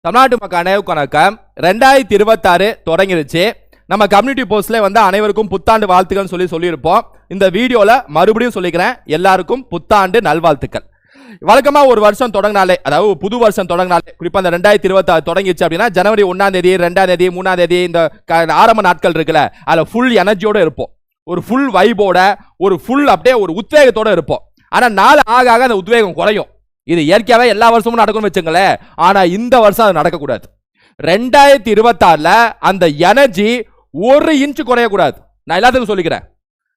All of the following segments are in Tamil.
தமிழ்நாட்டு மக்கள் அனைவருக்கும் வணக்கம். 2026 தொடங்கிருச்சு. நம்ம கம்யூனிட்டி போஸ்ட்ல அனைவருக்கும் புத்தாண்டு வாழ்த்துக்கள் சொல்லியிருப்போம். இந்த வீடியோல மறுபடியும் சொல்லிக்கிறேன், எல்லாருக்கும் புத்தாண்டு நல்வாழ்த்துக்கள். வழக்கமா ஒரு வருஷம் தொடங்கினாலே, அதாவது புது வருஷம் தொடங்கினாலே, குறிப்பா இந்த 2026 தொடங்கிச்சு அப்படின்னா ஜனவரி 1ஆம் தேதி 2ஆம் தேதி 3ஆம் தேதி இந்த ஆரம்ப நாட்கள் இருக்குல்ல, அதுல ஃபுல் எனர்ஜியோட இருப்போம், ஒரு ஃபுல் வைபோட, ஒரு ஃபுல் அப்படியே ஒரு உத்வேகத்தோட இருப்போம். ஆனா நாள் ஆக ஆக அந்த உத்வேகம் குறையும். இது இயற்கையாவே எல்லா வருஷமும் நடக்கும்னு வச்சுங்களேன். ஆனா இந்த வருஷம் அது நடக்கக்கூடாது. 2026ல அந்த எனர்ஜி ஒரு இன்ச் குறையக்கூடாது. நான் எல்லாத்துக்கும் சொல்லிக்கிறேன்,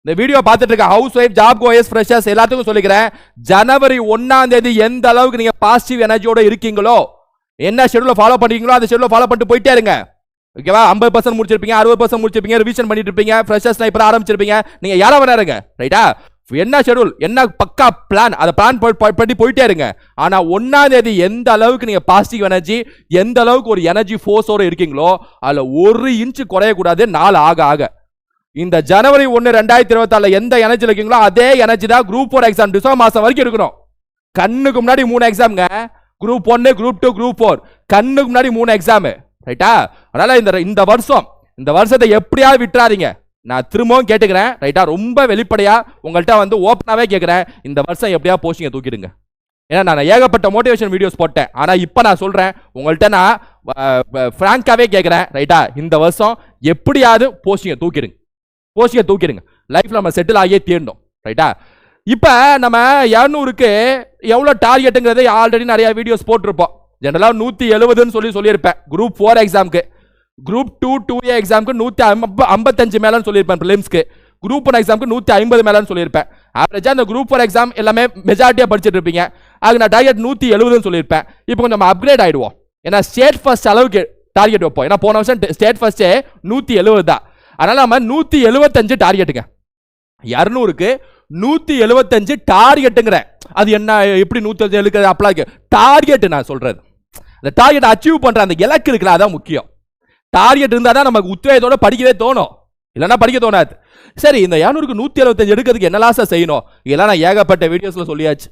இந்த வீடியோ பார்த்துட்டு இருக்க house wife, job chores, freshers எல்லாத்துக்கும் சொல்லிக்கிறேன், ஜனவரி 1ஆம் தேதி எந்த அளவுக்கு நீங்க பாசிட்டிவ் எனர்ஜியோட இருக்கீங்களோ, என்ன ஷெட்யூல ஃபாலோ பண்றீங்களோ அந்த ஷெட்யூல ஃபாலோ பண்ணிட்டு போயிட்டே இருங்க. ஓகேவா? 50% முடிச்சிருப்பீங்க, 60% முடிச்சிருப்பீங்க, ரிவிஷன் பண்ணிட்டு இருப்பீங்க, ஃப்ரெஷர்ஸ் இப்ப ஆரம்பிச்சிருப்பீங்க, நீங்க யாரா வேணா இருங்க. ரைட்டா? என்ன ஷெட்யூல், என்ன பக்கா பிளான், அதை பிளான் பண்ணி போயிட்டே இருங்க. ஆனா 1ஆம் தேதி எந்த அளவுக்கு நீங்க பாசிட்டிவ் எனர்ஜி, எந்த அளவுக்கு ஒரு எனர்ஜி ஃபோர்ஸோட இருக்கீங்களோ அதுல ஒரு இன்ச் குறையக்கூடாது நாள் ஆக ஆக. இந்த ஜனவரி 1 2024 எந்த எனர்ஜி இருக்கீங்களோ அதே எனர்ஜி தான் குரூப் 4 எக்ஸாம் டிசம்பர் மாசம் வரைக்கும் இருக்கணும். கண்ணுக்கு முன்னாடி 3 எக்ஸாம்ங்க, குரூப் 1, குரூப் 2, குரூப் 4, கண்ணுக்கு முன்னாடி 3 எக்ஸாம். ரைட்டா? அதனால இந்த வருஷத்தை எப்படியாவது விட்டுறாதீங்க. நான் திரும்பவும் கேட்டுக்கிறேன், ரைட்டா? ரொம்ப வெளிப்படையா உங்கள்கிட்ட ஓப்பனாவே கேட்கிறேன், இந்த வருஷம் எப்படியா போஸ்டிங்க தூக்கிடுங்க. ஏன்னா நான் ஏகப்பட்ட மோட்டிவேஷன் வீடியோஸ் போட்டேன். ஆனா இப்ப நான் சொல்றேன், உங்கள்கிட்ட நான் பிராங்காவே கேட்கிறேன், ரைட்டா? இந்த வருஷம் எப்படியாவது போஸ்டிங்க தூக்கிடுங்க. லைஃப்ல நம்ம செட்டில் ஆகியே தீரணும். ரைட்டா? இப்ப நம்ம 200க்கு எவ்வளவு டார்கெட்டுங்கிறது ஆல்ரெடி நிறைய வீடியோஸ் போட்டிருப்போம். ஜெனரலா 170 சொல்லியிருப்பேன் குரூப் 4 எக்ஸாமுக்கு. குரூப் 2 2A எக்ஸாமுக்கு 155 மேலன்னு சொல்லியிருப்பேன். பிலிம்ஸ்க்கு குரூப் 1 எக்ஸாமுக்கு 150 மேலன்னு சொல்லியிருப்பேன். ஆவரேஜா அந்த குரூப் 4 எக்ஸாம் எல்லாமே மெஜாரிட்டியா படிச்சுட்டு இருப்பீங்க. அதுக்கு நான் டார்கெட் 170 சொல்லியிருப்பேன். இப்போ கொஞ்சம் நம்ம அப்கிரேட் ஆயிடுவோம். ஏன்னா ஸ்டேட் ஃபர்ஸ்ட் அளவுக்கு டார்கெட் வைப்போம். ஏன்னா போன வருஷம் ஸ்டேட் ஃபர்ஸ்டே 170 தான். அதனால நம்ம 175 டார்கெட்டுங்க. 200க்கு 175 டார்கெட்டுங்கிற, அது என்ன எப்படி 175 அப்பலாம் டார்கெட் நான் சொல்றது, அந்த டார்கெட் அச்சீவ் பண்ற அந்த இலக்கு இருக்குல்ல, அதான் முக்கியம். டார்கெட் இருந்தா தான் நமக்கு உத்வேகத்தோட படிக்கவே தோணும், இல்லைன்னா படிக்க தோணாது. சரி, இந்த 200க்கு 175 எடுக்கிறதுக்கு என்னெல்லாம் செய்யணும், இதெல்லாம் நான் ஏகப்பட்ட வீடியோஸ்ல சொல்லியாச்சு.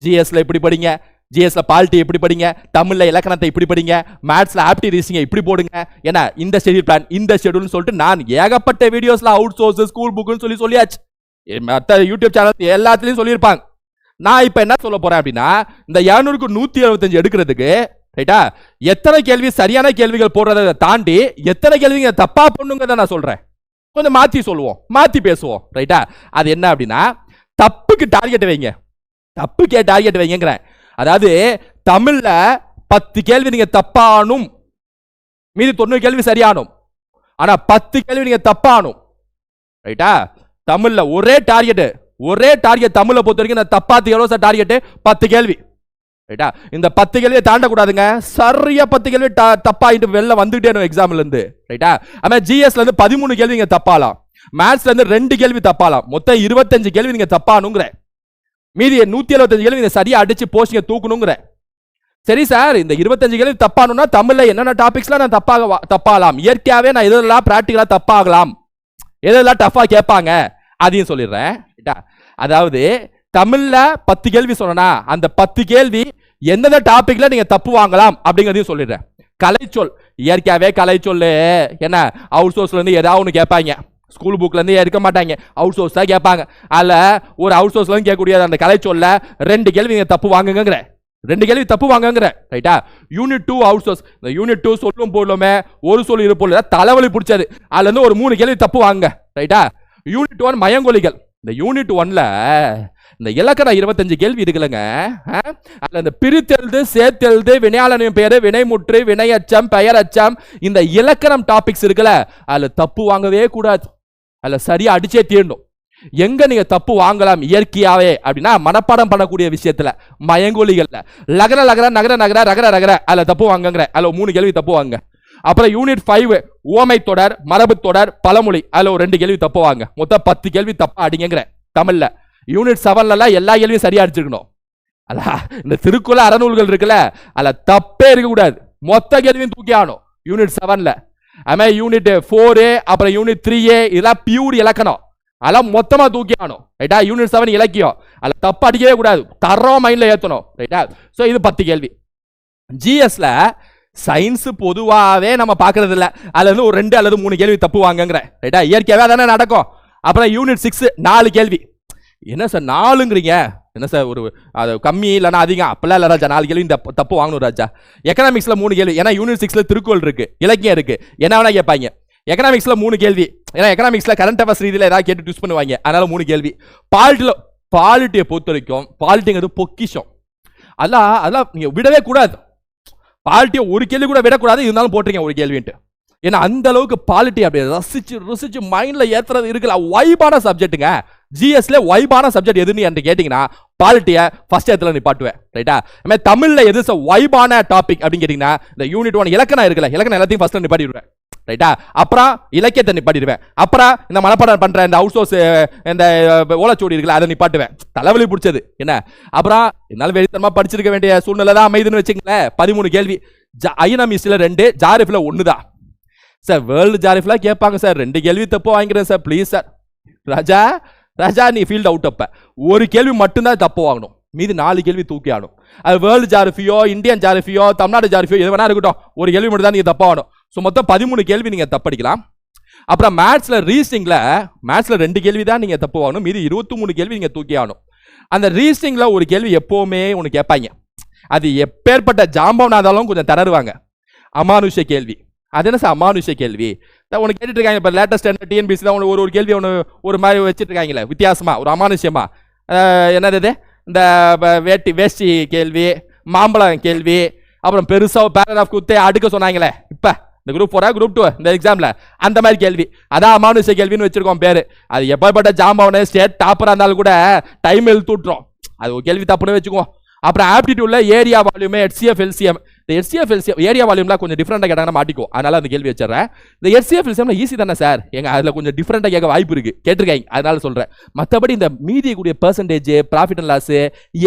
ஜிஎஸ்ல இப்படி படிங்க, ஜிஎஸ்ல பாலிட்டி இப்படி படிங்க, தமிழ்ல இலக்கணத்தை இப்படி படிங்க, மேத்ஸ்ல ஆப்டி ரீசிங்க இப்படி போடுங்க. ஏன்னா இந்த ஷெட்யூல் பிளான், இந்த ஷெட்யூல்னு சொல்லிட்டு நான் ஏகப்பட்ட வீடியோஸ்ல அவுட் சோர்ஸ், ஸ்கூல் புக்னு சொல்லியாச்சு. மற்ற யூடியூப் சேனல் எல்லாத்துலயும் சொல்லியிருப்பாங்க. நான் இப்ப என்ன சொல்ல போறேன் அப்படின்னா, இந்த 200க்கு 175 எடுக்கிறதுக்கு, ரைட்டா, எத்தனை கேள்வி சரியான கேள்விகள் போடுறதை தாண்டி எத்தனை கேள்விங்க தப்பா பண்ணுங்கிறத நான் சொல்றேன். கொஞ்சம் மாத்தி சொல்லுவோம், மாத்தி பேசுவோம். ரைட்டா? அது என்ன அப்படின்னா, தப்புக்கு டார்கெட் வைங்க, தப்புக்கே டார்கெட் வைங்கிறேன். அதாவது தமிழ்ல 10 கேள்வி நீங்க தப்பானும், மீதி 90 கேள்வி சரியானும். ஆனா 10 கேள்வி நீங்க தப்பானும். ரைட்டா? தமிழ்ல ஒரே டார்கெட் தமிழ்ல பொறுத்த வரைக்கும் தப்பாத்து எவ்வளவு டார்கெட் 10 கேள்வி. ரைட்டா? இந்த 10 கேள்வியை தாண்டக்கூடாதுங்க. சரியா 10 கேள்வி தப்பாயிட்டு வெளில வந்துட்டே எக்ஸாம்ல இருந்து. ரைட்டா? ஆனா ஜிஎஸ்ல இருந்து 13 கேள்வி நீங்க தப்பாலாம், மேத்ஸ்ல இருந்து 2 கேள்வி தப்பாலாம், மொத்தம் 25 கேள்வி நீங்க தப்பானுங்கிற. மீதி 175 கேள்வி நீங்க சரியா அடிச்சு போஸ்டிங்க தூக்கணுங்கிற. சரி சார், இந்த 25 கேள்வி தப்பானும்னா தமிழ்ல என்னென்ன டாபிக்ஸ்லாம் நான் தப்பாகலாம், இயற்கையாவே நான் எதெல்லாம் பிராக்டிகலா தப்பாகலாம், எதெல்லாம் டஃபா கேட்பாங்க அதையும் சொல்லிடுறேன். அதாவது தமிழ்ல 10 கேள்வி சொன்னா அந்த 10 கேள்வி எந்தெந்த டாபிக்ல நீங்க தப்பு வாங்கலாம் அப்படிங்கறதையும் சொல்லிடுறேன். கலைச்சொல், இயற்கையாவே கலைச்சொல் என்ன அவுட் சோர்ஸ்ல இருந்து ஏதாவது ஒன்று கேட்பாங்க, ஸ்கூல் புக்ல இருந்து எடுக்க மாட்டாங்க, அவுட் சோர்ஸ் தான் கேட்பாங்க. அதுல ஒரு அவுட் சோர்ஸ்ல இருந்து கேட்கக்கூடிய அந்த கலைச்சொல்ல 2 கேள்வி நீங்க தப்பு வாங்குங்கிற, 2 கேள்வி தப்பு வாங்குங்கிற. ரைட்டா? யூனிட் 2 அவுட் சோர்ஸ், இந்த யூனிட் 2 சொல்லும் போலுமே ஒரு சொல் இருப்போம், தலைவலி பிடிச்சது, அதுல இருந்து ஒரு 3 கேள்வி தப்பு வாங்க. ரைட்டா? யூனிட் 1 மயங்கொலிகள், இந்த யூனிட் 1ல இந்த இலக்கண 25 கேள்வி இருக்குல்லங்க, அதுல இந்த பிரித்தெழுது, சேர்த்தெழுது, வினையாளனின் பேரு, வினைமுற்று, வினையச்சம், பெயரச்சம், இந்த இலக்கணம் டாபிக்ஸ் இருக்குல்ல, அதுல தப்பு வாங்கவே கூடாது, அதுல சரியா அடிச்சே தீரணும். எங்க நீங்க தப்பு வாங்கலாம் இயற்கையாவே அப்படின்னா மனப்பாடம் பண்ணக்கூடிய விஷயத்துல, மயங்கொலிகள்ல லகர லகர நகர நகர ரகர ரகர அதுல தப்பு வாங்குங்கிற, அதுல 3 கேள்வி தப்பு வாங்க. அப்புறம் யூனிட் 5 ஓமை தொடர், மரபு தொடர், பழமொழி, அதுல ஒரு 2 கேள்வி தப்பு வாங்க. மொத்தம் 10 கேள்வி தப்பா அடிங்கிற தமிழ்ல. யூனிட் 7ல எல்லா கேள்வியும் சரியா அடிச்சிருக்கணும். இந்த திருக்குறள் அறநூல்கள் இருக்குல்ல, அதுல தப்பே இருக்க கூடாது, மொத்த கேள்வியும் தூக்கி ஆகணும் யூனிட் 7ல. அதுமாதிரி யூனிட் 4 அப்புறம் யூனிட் 3A இதெல்லாம் பியூர் இலக்கணம், அதெல்லாம் மொத்தமா தூக்கி ஆகணும். ரைட்டா? யூனிட் 7 இலக்கியம், அதுல தப்பு அடிக்கவே கூடாது, தரம் மைண்ட்ல ஏத்தணும். ரைட்டா? சோ இது 10 கேள்வி. ஜிஎஸ்ல சயின்ஸ் பொதுவாகவே நம்ம பார்க்கறது இல்லை. அதுல இருந்து ஒரு 2 அல்லது 3 கேள்வி தப்பு வாங்குங்கிற ரைட்டா, இயற்கையாவே தானே நடக்கும். அப்புறம் யூனிட் 6 4 கேள்வி. என்ன சார் 4ங்கிறீங்க, என்ன சார் ஒரு அது கம்மி இல்லைன்னா அதிகம்? அப்பெல்லாம் இல்லை ராஜா, 4 கேள்வி இந்த தப்பு வாங்கணும் ராஜா. எக்கனாமிக்ஸ்ல 3 கேள்வி, ஏன்னா யூனிட் 6ல திருக்குறள் இருக்கு, இலக்கியம் இருக்கு, என்ன வேணா கேட்பாங்க. எக்கனாமிக்ஸ்ல 3 கேள்வி, ஏன்னா எக்கனாமிக்ஸ்ல கரண்ட் அஃபேர்ஸ் ரீதியில் ஏதாவது கேட்டு யூஸ் பண்ணுவாங்க, அதனால 3 கேள்வி. பாலிட்டியை பொறுத்த வரைக்கும் பாலிட்டிங்கிறது பொக்கிஷம், அதெல்லாம் நீங்க விடவே கூடாது. பாலிட்டியை ஒரு கேள்வி கூட விடக்கூடாது, இருந்தாலும் போட்டிருக்கேன் ஒரு கேள்வின்ட்டு. ஏன்னா அந்த அளவுக்கு பாலிட்டி அப்படியே ரசிச்சு மைண்ட்ல ஏத்துறது இருக்குல்ல, வைபான சப்ஜெக்ட்டுங்க. ஜிஎஸ்ல வைபான சப்ஜெக்ட் எதுன்னு என்று கேட்டீங்கன்னா பாலிட்டியை ஃபர்ஸ்ட் இடத்துல நிப்பாட்டுவேன் ரைட்டா. தமிழ்ல எது வைபான டாபிக் அப்படின்னு கேட்டீங்கன்னா இந்த யூனிட் 1 இலக்கணம் இருக்குல்ல, இலக்கணம் எல்லாத்தையும் ஃபர்ஸ்ட்ல நிப்பாட்டிடுவேன் ரைட்டா. அப்புறம் இலக்கியத்தை நிப்பாட்டிடுவேன், அப்புறம் இந்த மனப்பாடம் பண்ற இந்த அவுட் சோர்ஸ் இந்த ஓலச்சோடி இருக்குல்ல அதை நிப்பாட்டுவேன். தலைவலி பிடிச்சது என்ன. அப்புறம் என்னால வெளித்தனமா படிச்சிருக்க வேண்டிய சூழ்நிலை தான் அமைதுன்னு வச்சுங்களேன். 13 கேள்வி. ஐஎன்எம்இஸ்ல 2, ஜாரிஃப்ல 1 தான் சார். வேர்ல்டு ஜாரிஃப்ல கேட்பாங்க சார், 2 கேள்வி தப்பு வாங்கிக்கிறேன் சார் ப்ளீஸ் சார். ராஜா நீ ஃபீல்ட் அவுட் அப்ப ஒரு கேள்வி மட்டும்தான் தப்பு வாங்கணும், மீது 4 கேள்வி தூக்கி ஆடும். அது வேர்ல்டு ஜாரிஃபியோ இந்தியன் ஜாரிஃபியோ தமிழ்நாடு ஜாரிஃபியோ எது வேணா இருக்கட்டும், ஒரு கேள்வி மட்டும் தான் நீங்க தப்பா ஆகணும். ஸோ மொத்தம் 13 கேள்வி நீங்க தப்படிக்கலாம். அப்புறம் மேத்ஸ்ல 2 கேள்வி தான் நீங்க தப்பு வாங்கணும், மீது 23 கேள்வி நீங்க தூக்கி ஆகணும். அந்த ரீசனிங்ல ஒரு கேள்வி எப்பவுமே ஒன்று கேட்பாங்க, அது எப்பேற்பட்ட ஜாம்பவனாதாலும் கொஞ்சம் தரருவாங்க. அமானுஷ கேள்வி. அது என்ன சார் அமானுஷ கேள்வி? ஒன்று கேட்டுட்டு இருக்காங்க இப்போ லேட்டஸ்ட் டிஎன்பிசி தான் ஒரு கேள்வி ஒன்று ஒரு மாதிரி வச்சுட்டு இருக்காங்களே வித்தியாசமா, ஒரு அமானுஷமா. என்னது இந்த வேஷ்டி கேள்வி, மாம்பழம் கேள்வி, அப்புறம் பெருசா பேராகிராஃப் குத்தே அடுக்க சொன்னாங்களே இப்போ இந்த குரூப் 4 குரூப் 2 இந்த எக்ஸாம்ல, அந்த மாதிரி கேள்வி அதான் அமானுஷ கேள்வின்னு வச்சிருக்கோம் பேரு. அது எப்பப்பட்ட ஜாம்பவனு ஸ்டேட் டாப்பரா இருந்தாலும் கூட டைம் எழுத்து விட்டுரும், அது ஒரு கேள்வி தப்புன்னு வச்சுக்குவோம். அப்புறம் ஆப்டிடியூட்ல ஏரியா வால்யூம், HCF LCM. இந்த HCF LCM ஏரியா வால்யூம்லாம் கொஞ்சம் டிஃபரெண்டா கேட்டாங்கன்னா மாட்டிக்கும், அதனால அந்த கேள்வி வச்சிடறேன். இந்த HCF LCM ஈஸி தானே சார், எங்க அதுல கொஞ்சம் டிஃபரெண்டா கேட்க வாய்ப்பு இருக்கு, கேட்டிருக்காங்க அதனால சொல்றேன். மற்றபடி இந்த மீதி கூடிய percentage, profit and loss,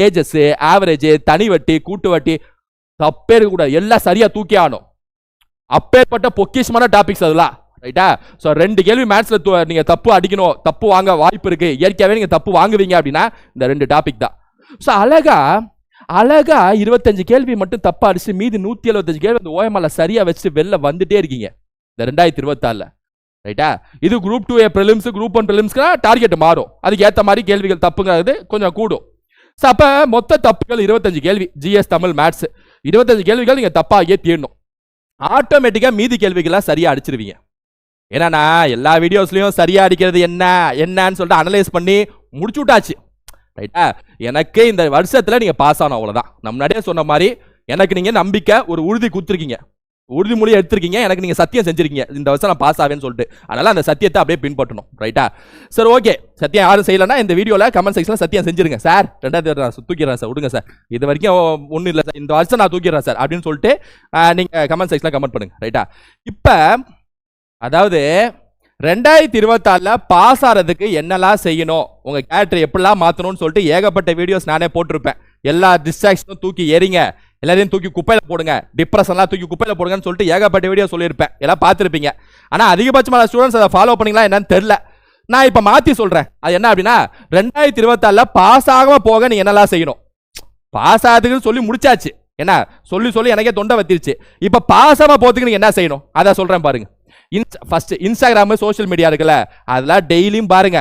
ages, average, தனி வட்டி, கூட்டு வட்டி தப்பே இருக்க கூடாது, எல்லாம் சரியா தூக்கி ஆகணும். அப்பேற்பட்ட பொக்கிஷமான டாபிக்ஸ் அதெல்லாம் ரைட்டா. ஸோ 2 கேள்வி மேத்ஸ்ல நீங்க தப்பு அடிக்கணும், தப்பு வாங்க வாய்ப்பு இருக்கு, இயற்கையாவே நீங்க தப்பு வாங்குவீங்க அப்படின்னா இந்த 2 டாபிக் தான். ஸோ அழகா 25 கேள்வி மட்டும் தப்பா அடிச்சு மீதி 175 கேள்வி அந்த ஓஎம்ஆர்ல சரியா வச்சுட்டு வெளில வந்துட்டே இருக்கீங்க இந்த 2024 ரைட்டா. இது குரூப் 2 பிரிலிம்ஸ், குரூப் 1 பிரிலிம்ஸ்க்கு டார்கெட் மாறும், அதுக்கு ஏற்ற மாதிரி கேள்விகள் தப்புங்கிறது கொஞ்சம் கூடும். ஸோ அப்ப மொத்த தப்புகள் 25 கேள்வி. ஜிஎஸ் தமிழ் மேத்ஸ் 25 கேள்விகள் நீங்க தப்பாகியே தீரணும். ஆட்டோமேட்டிக்கா மீதி கேள்விகள்லாம் சரியா அடிச்சிருவீங்க. ஏன்னா எல்லா வீடியோஸ்லயும் சரியா அடிக்கிறது என்னன்னு சொல்லிட்டு அனலைஸ் பண்ணி முடிச்சு விட்டாச்சு ரைட்டா. எனக்கு இந்த வருஷத்துல நீங்க பாஸ் ஆகணும் அவ்வளவுதான். நம்ம முன்னாடியே சொன்ன மாதிரி எனக்கு நீங்க நம்பிக்கை ஒரு உறுதி கொடுத்துருக்கீங்க, உறுதிமொழி எடுத்திருக்கீங்க, எனக்கு நீங்க சத்தியம் செஞ்சிருக்கீங்க இந்த வருஷம் நான் பாஸ் ஆவேன்னு சொல்லிட்டு. அதனால அந்த சத்தியத்தை அப்படியே பின்பற்றணும் ரைட்டா. சரி ஓகே, சத்தியம் யாரும் செய்யலன்னா இந்த வீடியோல கமெண்ட் செக்ஷன்ல சத்தியம் செஞ்சிருங்க சார், 2000 தூக்கிடுறேன் சார், விடுங்க சார், இது வரைக்கும் ஒன்றும் இல்லை சார், இந்த வருஷம் நான் தூக்கிடுறேன் சார் அப்படின்னு சொல்லிட்டு நீங்க கமெண்ட் செக்ஷன்ல கமெண்ட் பண்ணுங்க ரைட்டா. இப்ப அதாவது 2024 பாஸ் ஆறதுக்கு என்னெல்லாம் செய்யணும், உங்க கேரக்டர் எப்படிலாம் மாத்தணும்னு சொல்லிட்டு ஏகப்பட்ட வீடியோஸ் நானே போட்டிருப்பேன். எல்லா டிஸ்ட்ராக்ஷனும் தூக்கி எறிங்க, எல்லாரையும் தூக்கி குப்பையில போடுங்க, டிப்ரெஷன்லாம் தூக்கி குப்பையில போடுங்கன்னு சொல்லிட்டு ஏகப்பட்ட வீடியோ சொல்லியிருப்பேன், எல்லாம் பார்த்துருப்பீங்க. ஆனா அதிகபட்சமான ஸ்டூடெண்ட்ஸ் அதை ஃபாலோ பண்ணீங்களா என்னன்னு தெரியல. நான் இப்ப மாத்தி சொல்றேன், அது என்ன அப்படின்னா 2024 பாஸ் ஆகாம போக நீ என்னெல்லாம் செய்யணும். பாஸ் ஆகிறதுக்கு சொல்லி முடிச்சாச்சு, என்ன சொல்லி எனக்கே தொண்டை வத்திருச்சு. இப்ப பாஸ் ஆகாம போறதுக்கு நீங்க என்ன செய்யணும் அதை சொல்றேன் பாருங்க. ஃபர்ஸ்ட் இன்ஸ்டாகிராம் சோஷியல் மீடியா இருக்குல்ல, அதெல்லாம் டெய்லியும் பாருங்க,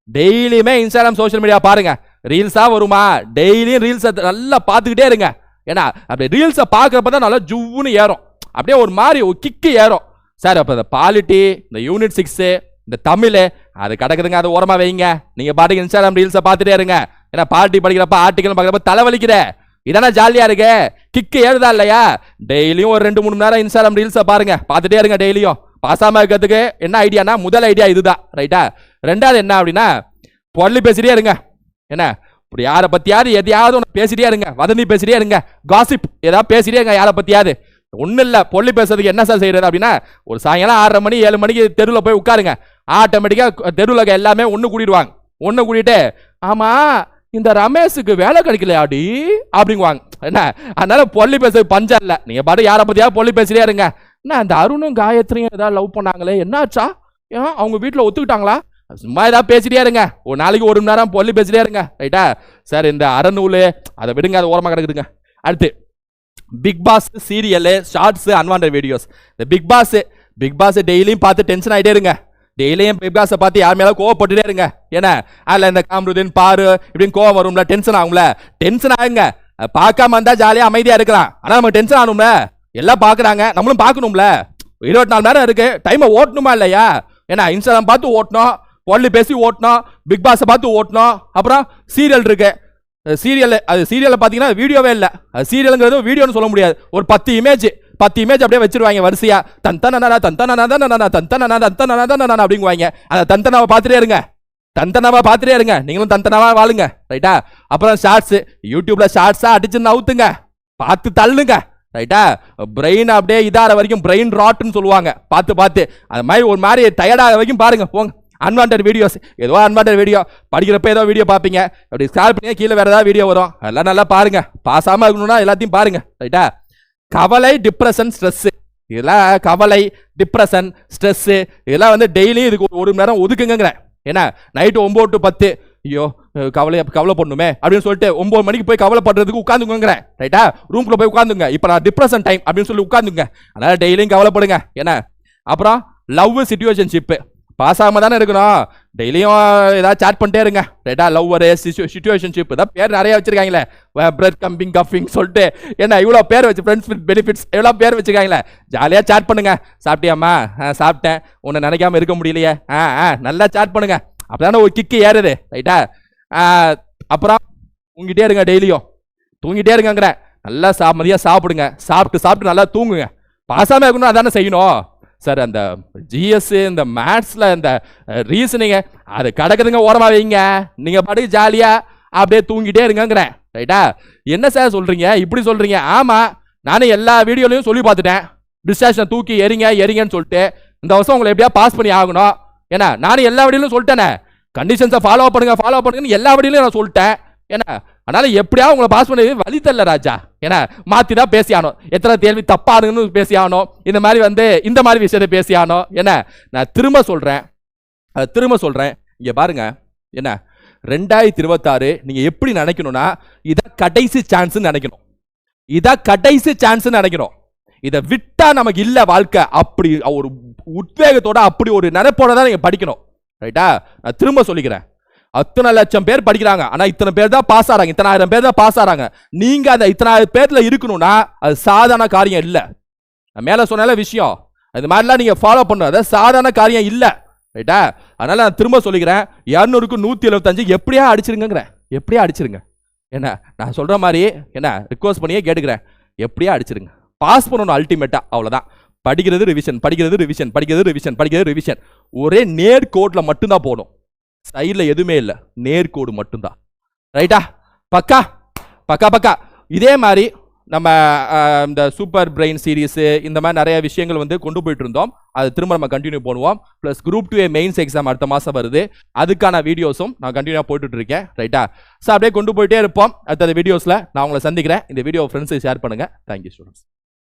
டெய்லியுமே இன்ஸ்டாகிராம் சோஷியல் மீடியா பாருங்க, ரீல்ஸா வருமா, டெய்லியும் ரீல்ஸ் நல்லா பார்த்துக்கிட்டே இருங்க. ஏன்னா அப்படி ரீல்ஸை பார்க்குறப்ப தான் நல்லா ஜூன்னு ஏறும், அப்படியே ஒரு மாதிரி ஒரு கிக்கு ஏறும் சார். அப்போ இந்த பாலிட்டி, இந்த யூனிட் 6, இந்த தமிழ் அது கிடக்குதுங்க, அதை ஓரமாக வைங்க, நீங்க பாட்டுக்கு இன்ஸ்டாகிராம் ரீல்ஸை பார்த்துட்டே இருங்க. ஏன்னா பாலிட்டி படிக்கிறப்ப ஆர்டிக்கல் பார்க்குறப்ப தலைவலிக்கிற, இதான ஜாலியா இருக்கு, கிக்கு ஏறுதா இல்லையா. டெய்லியும் ஒரு 2-3 மணி நேரம் இன்ஸ்டாகிராம் ரீல்ஸை பாருங்க, பார்த்துட்டே இருங்க டெய்லியும். பாசாம இருக்கிறதுக்கு என்ன ஐடியானா, முதல் ஐடியா இதுதான் ரைட்டா. ரெண்டாவது என்ன அப்படின்னா பொருளி பேசிட்டே இருங்க. என்ன இப்படி யாரை பத்தியாவது எதையாவது ஒன்று பேசிட்டே இருங்க, வதந்தி பேசிட்டே இருங்க, காசிப் ஏதாவது பேசிட்டே இருங்க யாரை பத்தியாவது. ஒன்றும் இல்லை, பொருளி பேசுறதுக்கு என்ன சார் செய்யறது அப்படின்னா, ஒரு சாயங்காலம் 6:30 மணி 7 மணிக்கு தெருவில் போய் உட்காருங்க, ஆட்டோமேட்டிக்கா தெருவில் எல்லாமே ஒன்று கூட்டிடுவாங்க. ஒன்று கூட்டிட்டு ஆமா இந்த ரமேஷுக்கு வேலை கிடைக்கலையாடி அப்படிங்குவாங்க. என்ன அதனால பொருளி பேசுறது பஞ்சம் இல்லை, நீங்க பாட்டு யாரை பத்தியாவது பொருளி பேசிட்டே இருங்க. என்ன அந்த அருணும் காயத்ரியும் ஏதாவது லவ் பண்ணாங்களே, என்னாச்சா, ஏன் அவங்க வீட்டில் ஒத்துக்கிட்டாங்களா, சும்மா ஏதாவது பேசிட்டே இருங்க, ஒரு நாளைக்கு 1 மணி நேரம் பொல்லி பேசிட்டே இருங்க ரைட்டா. சார் இந்த அறநூல் அதை விடுங்க, அது ஓரமாக கிடக்குதுங்க. அடுத்து Bigg Boss serial, shorts, unwanted videos. இந்த பிக் பாஸ் டெய்லியும் பார்த்து டென்ஷன் ஆகிட்டே இருங்க. டெய்லியும் பிக் பாஸை பார்த்து யார் மேலே கோவப்பட்டுட்டே இருங்க. ஏன்னா அதில் இந்த காம்ருதீன் பாரு இப்படின்னு கோவம் வரும்ல, டென்ஷன் ஆகும்ல. டென்ஷன் ஆகுங்க. பார்க்காம வந்தா ஜாலியாக அமைதியாக இருக்கலாம். ஆனால் நம்ம டென்ஷன் ஆகணும்ல. எல்லாம் பார்க்குறாங்க, நம்மளும் பார்க்கணும்ல. 24 மணி நேரம் இருக்கு, டைமை ஓட்டணுமா இல்லையா? ஏன்னா இன்ஸ்டாகிராம் பார்த்து ஓட்டணும், பொல்லி பேசி ஓட்டணும், பிக் பாஸை பார்த்து ஓட்டணும். அப்புறம் சீரியல் இருக்கு. அது சீரியலை பார்த்தீங்கன்னா வீடியோவே இல்லை. அது சீரியலுங்கிறது வீடியோன்னு சொல்ல முடியாது. ஒரு 10 இமேஜ் அப்படியே வச்சிருவாங்க வரிசையா. தந்தனா அப்படிங்குவாங்க. அந்த தந்தனாவை பார்த்துட்டே இருங்க. நீங்களும் தந்தனாவா வாழுங்க. ரைட்டா? அப்புறம் ஷார்ட்ஸ், யூடியூப்ல ஷார்ட்ஸா அடிச்சு நவுத்துங்க, பார்த்து தள்ளுங்க. ரைட்டா? பிரெயின் அப்படியே இதார வரைக்கும் பிரெயின் ராட்னு சொல்லுவாங்க. பார்த்து அது மாதிரி ஒரு மாதிரி டயர்டாக வரைக்கும் பாருங்க. போங்க. அன்வான்ட் வீடியோஸ், ஏதோ அன்வான்ட் வீடியோ, படிக்கிறப்ப ஏதோ வீடியோ பார்ப்பீங்க, அப்படி ஸ்க்ரால் பண்ணி கீழே வேற ஏதாவது வீடியோ வரும். அதெல்லாம் நல்லா பாருங்க. பாசாம இருக்கணும்னா எல்லாத்தையும் பாருங்க. ரைட்டா? கவலை, டிப்ரெஷன், ஸ்ட்ரெஸ், இதெல்லாம் கவலை, டிப்ரெஷன், ஸ்ட்ரெஸ் இதெல்லாம் வந்து டெய்லியும் இதுக்கு 1 மணி நேரம் ஒதுக்குங்கிறேன். ஏன்னா நைட்டு 9 to 10 ஐயோ கவலை பண்ணுமே அப்படின்னு சொல்லிட்டு 9 மணிக்கு போய் கவலைப்படுறதுக்கு உட்காந்துங்கிறேன். ரைட்டா? ரூம்குள்ள போய் உட்காந்துங்க. இப்போ நான் டிப்ரெஷன் டைம் அப்படின்னு சொல்லி உட்காந்துங்க. அதனால டெய்லியும் கவலைப்படுங்க. ஏன்னா அப்புறம் லவ், சிச்சுவேஷன்ஷிப்பு பாஸ் ஆகாம தானே இருக்கணும். டெய்லியும் ஏதாவது சாட் பண்ணிட்டே இருங்க. ரைட்டா? லவ்வரு, சிச்சுவேஷன்ஷிப் தான் பேர் நிறைய வச்சிருக்காங்களே. பிரெட் கம்பிங் கஃபிங் சொல்லிட்டு என்ன இவ்வளோ பேர் வச்சு, ஃப்ரெண்ட்ஸ் வித் பெனிஃபிட்ஸ் எவ்வளோ பேர் வச்சிருக்காங்களே. ஜாலியாக சாட் பண்ணுங்க. சாப்பிட்டியாம்மா? சாப்பிட்டேன். உன்னை நினைக்காம இருக்க முடியலையே. நல்லா சாட் பண்ணுங்க. அப்பதானே ஒரு கிக்கு ஏறுது. ரைட்டா? அப்புறம் தூங்கிட்டே இருங்க. டெய்லியும் தூங்கிட்டே இருங்கிறேன். நல்லா மதியம் சாப்பிடுங்க. சாப்பிட்டு நல்லா தூங்குங்க. பாசாம இருக்கணும், அதானே செய்யணும். சார் அந்த ஜிஎஸ், இந்த மேத்ஸ்ல இந்த ரீசனிங்க அது கிடக்குதுங்க, ஓரமா வைங்க. நீங்க பாட்டுக்கு ஜாலியா அப்படியே தூங்கிட்டே இருங்கிறேன். ரைட்டா? என்ன சார் சொல்றீங்க, இப்படி சொல்றீங்க? ஆமா, நானும் எல்லா வீடியோலையும் சொல்லி பார்த்துட்டேன். டிஸ்ட்ராக்ஷன் தூக்கி எரிங்கன்னு சொல்லிட்டு இந்த வருஷம் உங்களை எப்படியா பாஸ் பண்ணி ஆகணும். ஏன்னா நானும் எல்லா வீடியோலையும் சொல்லிட்டேனே, கண்டிஷன்ஸை ஃபாலோ பண்ணுங்கன்னு எல்லா வீடியோலையும் நான் சொல்லிட்டேன். ஏன்னா அதனால எப்படியா உங்களை பாஸ் பண்ணி வழி தரல ராஜா. ஏன்னா மாத்தி தான் பேசியானோ, எத்தனை கேள்வி தப்பானுன்னு பேசியானோ, இந்த மாதிரி விஷயத்தை பேசியானோ. என்ன நான் திரும்ப சொல்றேன், இங்க பாருங்க. என்ன 2026 நீங்க எப்படி நினைக்கணும்னா, இதான் கடைசி சான்ஸ் நினைக்கணும். இதை விட்டா நமக்கு இல்ல வாழ்க்கை. அப்படி ஒரு உத்வேகத்தோட, அப்படி ஒரு நினைப்போட தான் நீங்க படிக்கணும். ரைட்டா? நான் திரும்ப சொல்லிக்கிறேன். அத்தனை லட்சம் பேர் படிக்கிறாங்க, ஆனா இத்தனை பேர் தான் பாஸ் ஆறாங்க, இத்தனை ஆயிரம் பேர் தான் பாஸ் ஆறாங்க. நீங்க அந்த இத்தனை ஆயிரம் பேர்ல இருக்கணும்னா அது சாதாரண காரியம் இல்ல. மேல சொன்னால விஷயம் அது மாதிரிலாம் நீங்க ஃபாலோ பண்ணது சாதாரண காரியம் இல்ல. ரைட்டா? அதனால நான் திரும்ப சொல்லிக்கிறேன், 200க்கு 175 எப்படியா அடிச்சிருங்க. என்ன நான் சொல்ற மாதிரி என்ன ரிக்வெஸ்ட் பண்ணியே கேட்டுக்கிறேன், எப்படியா அடிச்சிருங்க. பாஸ் பண்ணணும் அல்டிமேட்டா. அவ்வளவுதான். படிக்கிறது ரிவிஷன். ஒரே நேர்கோட்ல மட்டும்தான் போகணும். சைட்ல எதுவுமே இல்லை, நேர்கோடு மட்டும்தான். ரைட்டா? பக்கா. இதே மாதிரி நம்ம இந்த சூப்பர் பிரெயின் சீரீஸ் இந்த மாதிரி நிறைய விஷயங்கள் கொண்டு போயிட்டு இருந்தோம். அது திரும்ப நம்ம கண்டினியூ பண்ணுவோம். Plus Group 2A mains exam அடுத்த மாதம் வருது. அதுக்கான வீடியோஸும் நான் கண்டினியூவாக போட்டுட்டு இருக்கேன். ரைட்டா? ஸோ அப்படியே கொண்டு போயிட்டே இருப்போம். அடுத்த வீடியோஸில் நான் உங்களை சந்திக்கிறேன். இந்த வீடியோ ஃப்ரெண்ட்ஸை ஷேர் பண்ணுங்கள். Thank you students.